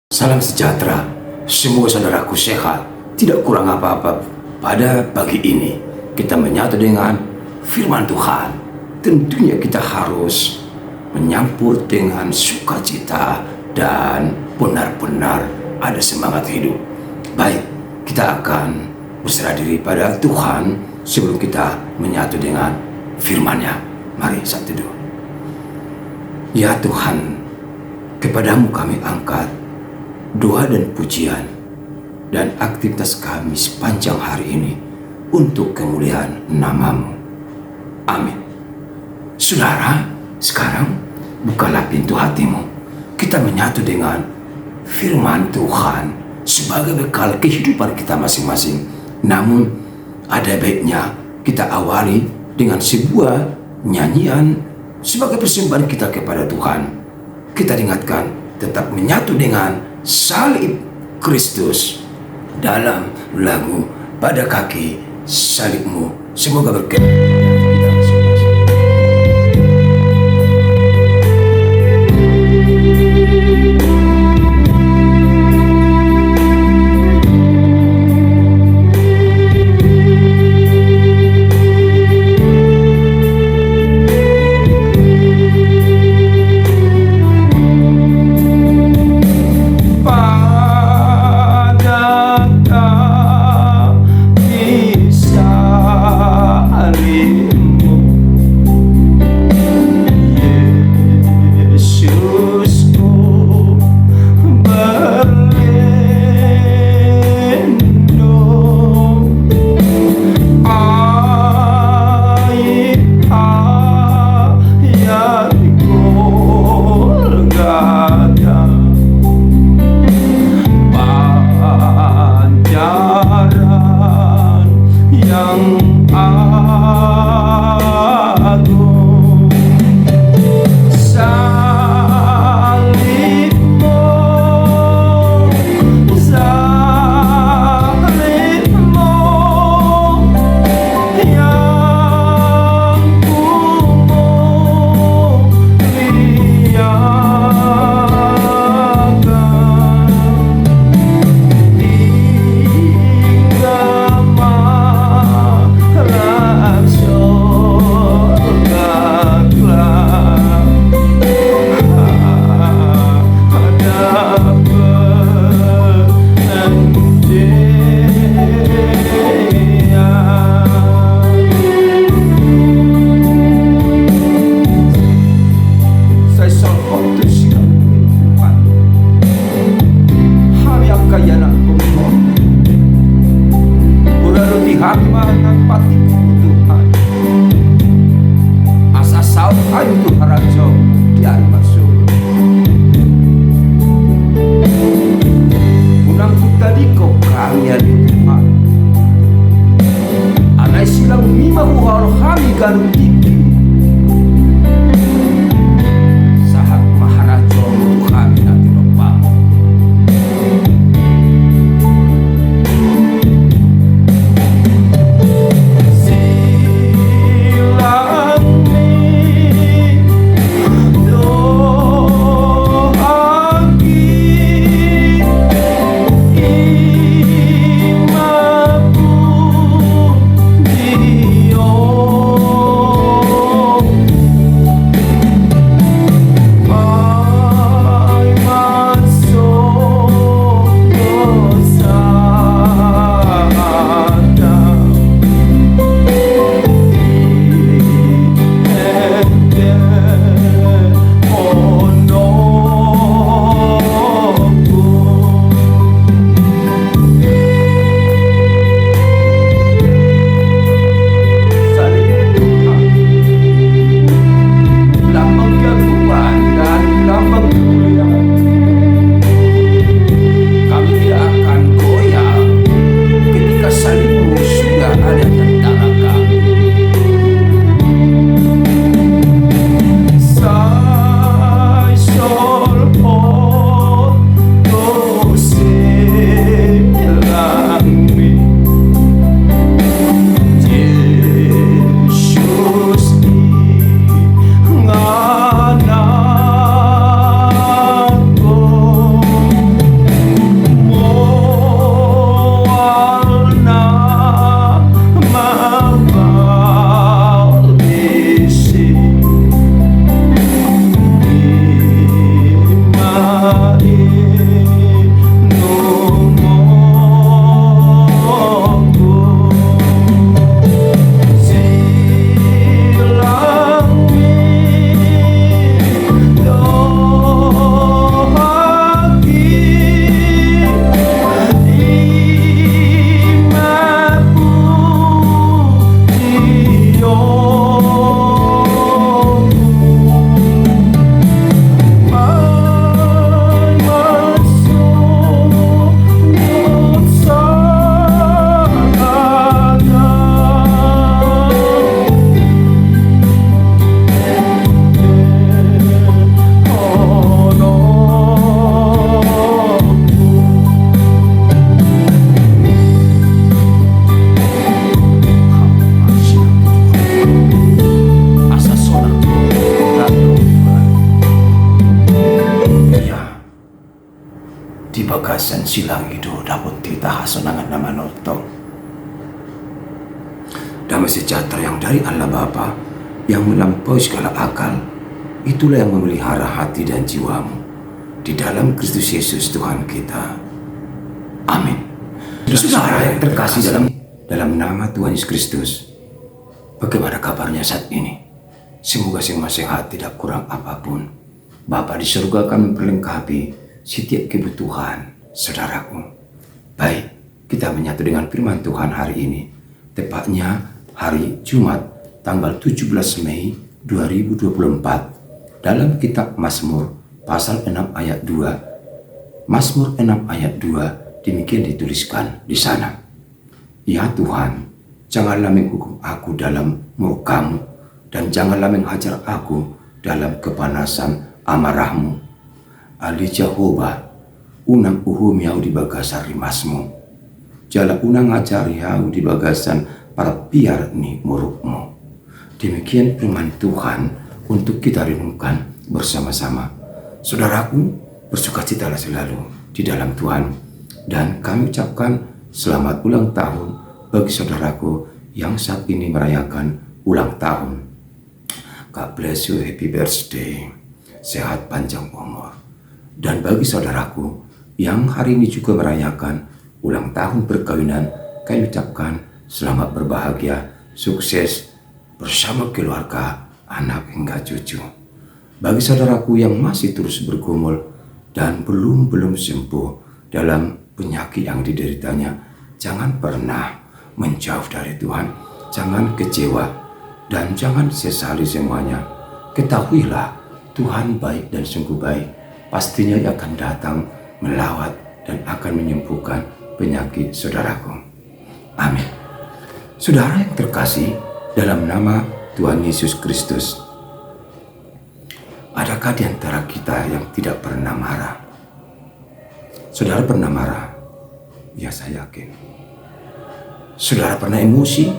Salam sejahtera, semua saudaraku sehat, tidak kurang apa-apa. Pada pagi ini kita menyatu dengan firman Tuhan. Tentunya kita harus menyambut dengan sukacita dan benar-benar ada semangat hidup. Baik, kita akan berserah diri pada Tuhan sebelum kita menyatu dengan firman-Nya. Mari saat teduh. Ya Tuhan, kepadamu kami angkat doa dan pujian dan aktivitas kami sepanjang hari ini untuk kemuliaan nama-Mu. Amin. Saudara, sekarang bukalah pintu hatimu. Kita menyatu dengan firman Tuhan sebagai bekal kehidupan kita masing-masing. Namun ada baiknya kita awali dengan sebuah nyanyian sebagai persembahan kita kepada Tuhan. Kita ingatkan tetap menyatu dengan salib Kristus dalam lagu Pada Kaki Salibmu. Semoga berkenan kita masing-masing. Pada kaki salib di bagasan silang itu dapat kita hasanangan nama noto. Damai sejahtera yang dari Allah Bapa yang melampaui segala akal, itulah yang memelihara hati dan jiwamu di dalam Kristus Yesus Tuhan kita. Amin. Saudara yang terkasih dalam nama Tuhan Yesus Kristus, bagaimana kabarnya saat ini? Semoga masing-masing sehat, tidak kurang apapun. Bapa di surga akan memperlengkapi setiap kebutuhan saudaraku. Baik, kita menyatu dengan firman Tuhan hari ini, tepatnya hari Jumat tanggal 17 Mei 2024 dalam kitab Mazmur pasal 6 ayat 2. Mazmur 6 ayat 2 demikian dituliskan di sana. Ya Tuhan, janganlah menghukum aku dalam murkamu, dan janganlah menghajar aku dalam kepanasan amarahmu. Ali Jehovah, unang uhum yau di bagasan rimasmu, jala unang ngajari yau di bagasan para piar ni murukmu. Demikian firman Tuhan untuk kita renungkan bersama-sama. Saudaraku, bersukacitalah selalu di dalam Tuhan. Dan kami ucapkan selamat ulang tahun bagi saudaraku yang saat ini merayakan ulang tahun. God bless you, happy birthday, sehat panjang umur. Dan bagi saudaraku yang hari ini juga merayakan ulang tahun perkawinan, kami ucapkan selamat berbahagia, sukses bersama keluarga, anak hingga cucu. Bagi saudaraku yang masih terus bergumul dan belum sembuh dalam penyakit yang dideritanya, jangan pernah menjauh dari Tuhan, jangan kecewa, dan jangan sesali semuanya. Ketahuilah Tuhan baik dan sungguh baik, pastinya Ia akan datang melawat dan akan menyembuhkan penyakit saudaraku. Amin. Saudara yang terkasih dalam nama Tuhan Yesus Kristus, adakah di antara kita yang tidak pernah marah? Saudara pernah marah? Ya, saya yakin. Saudara pernah emosi?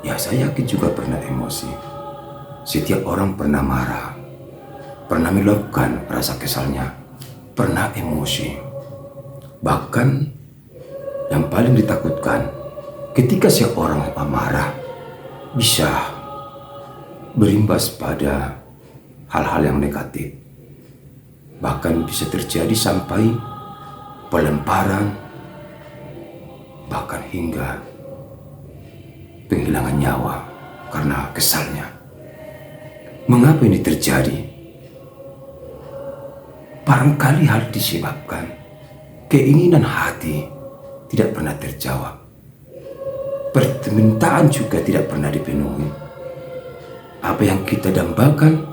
Ya, saya yakin juga pernah emosi. Setiap orang pernah marah, pernah meluapkan rasa kesalnya, pernah emosi. Bahkan yang paling ditakutkan, ketika seorang marah bisa berimbas pada hal-hal yang negatif. Bahkan bisa terjadi sampai pelemparan, bahkan hingga penghilangan nyawa karena kesalnya. Mengapa ini terjadi? Barangkali hal disebabkan keinginan hati tidak pernah terjawab. Permintaan juga tidak pernah dipenuhi. Apa yang kita dambakan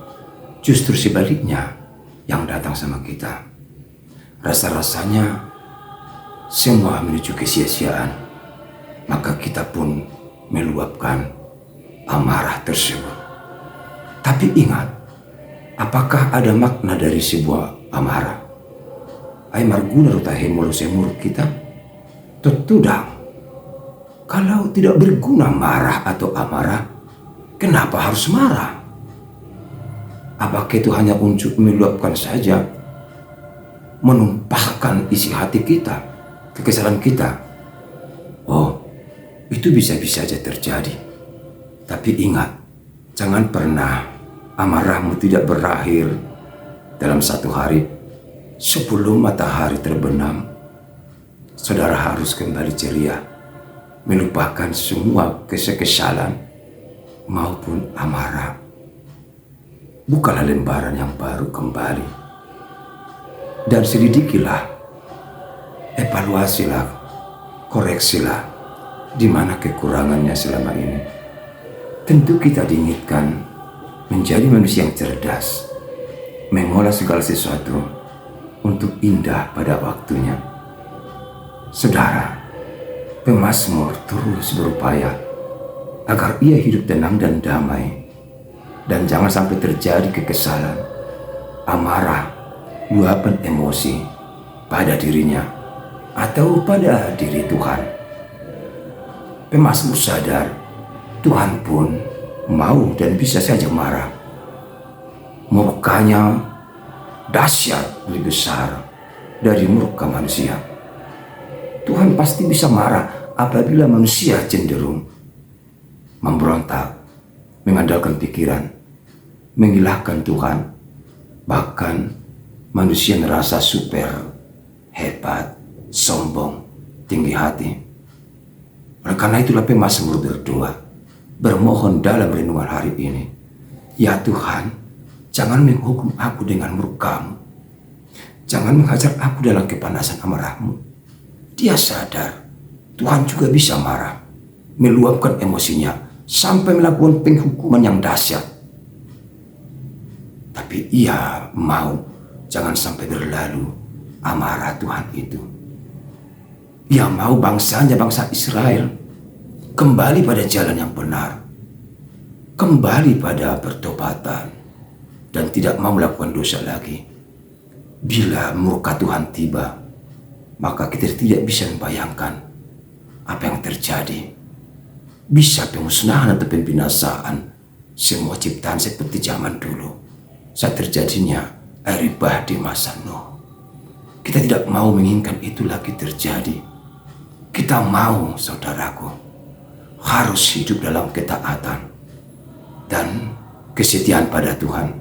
justru sebaliknya yang datang sama kita. Rasa-rasanya semua menuju kesia-siaan, maka kita pun meluapkan amarah tersebut. Tapi ingat, apakah ada makna dari sebuah amarah? Ay marguna rutahe mulu semur kita? Tutudang. Kalau tidak berguna marah atau amarah, kenapa harus marah? Apakah itu hanya untuk meluapkan saja, menumpahkan isi hati kita, kekesalan kita? Oh, itu bisa-bisa saja terjadi. Tapi ingat, jangan pernah amarahmu tidak berakhir dalam satu hari. Sebelum matahari terbenam, saudara harus kembali ceria, melupakan semua kekesalan maupun amarah. Bukalah lembaran yang baru kembali dan selidikilah, evaluasilah, koreksilah di mana kekurangannya selama ini. Tentu kita diinginkan menjadi manusia yang cerdas, mengolah segala sesuatu untuk indah pada waktunya. Saudara, pemazmur terus berupaya agar ia hidup tenang dan damai, dan jangan sampai terjadi kekesalan, amarah, luapan emosi pada dirinya atau pada diri Tuhan. Pemazmur sadar Tuhan pun mau dan bisa saja marah. Murkanya dahsyat, lebih besar dari murka manusia. Tuhan pasti bisa marah apabila manusia cenderung memberontak, mengandalkan pikiran, menghilangkan Tuhan. Bahkan manusia merasa super, hebat, sombong, tinggi hati. Oleh karena itulah pemazmur berdoa, bermohon dalam renungan hari ini, ya Tuhan, jangan menghukum aku dengan murka-Mu. Jangan menghajar aku dalam kepanasan amarah-Mu. Dia sadar Tuhan juga bisa marah, meluapkan emosinya sampai melakukan penghukuman yang dahsyat. Tapi ia mau jangan sampai berlalu amarah Tuhan itu. Ia mau bangsanya, bangsa Israel, kembali pada jalan yang benar, kembali pada pertobatan, dan tidak mau melakukan dosa lagi. Bila murka Tuhan tiba, maka kita tidak bisa membayangkan apa yang terjadi. Bisa pemusnahan atau pembinasaan semua ciptaan seperti zaman dulu saat terjadinya air bah di masa Nuh. Kita tidak mau menginginkan itu lagi terjadi. Kita mau, saudaraku, harus hidup dalam ketaatan dan kesetiaan pada Tuhan.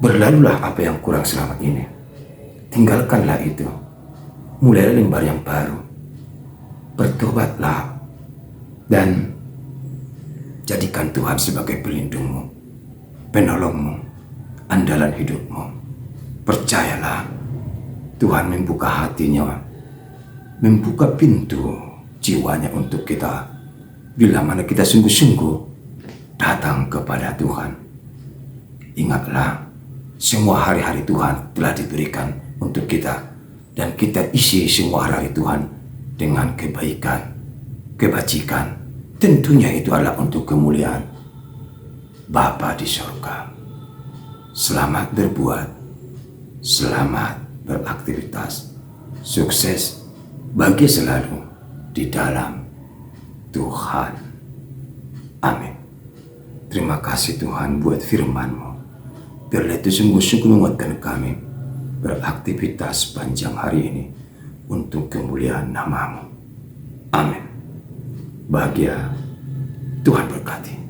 Berlalulah apa yang kurang selama ini. Tinggalkanlah itu. Mulailah lembar yang baru. Bertobatlah dan jadikan Tuhan sebagai pelindungmu, penolongmu, andalan hidupmu. Percayalah, Tuhan membuka hatinya, membuka pintu jiwanya untuk kita bila mana kita sungguh-sungguh datang kepada Tuhan. Ingatlah, semua hari-hari Tuhan telah diberikan untuk kita, dan kita isi semua hari Tuhan dengan kebaikan, kebajikan. Tentunya itu adalah untuk kemuliaan Bapa di surga. Selamat berbuat, selamat beraktivitas, sukses, bahagia selalu di dalam Tuhan. Amin. Terima kasih Tuhan buat firman-Mu. Biarlah itu sungguh-sungguh menguatkan kami beraktivitas panjang hari ini untuk kemuliaan nama-Mu. Amin. Bahagia. Tuhan berkati.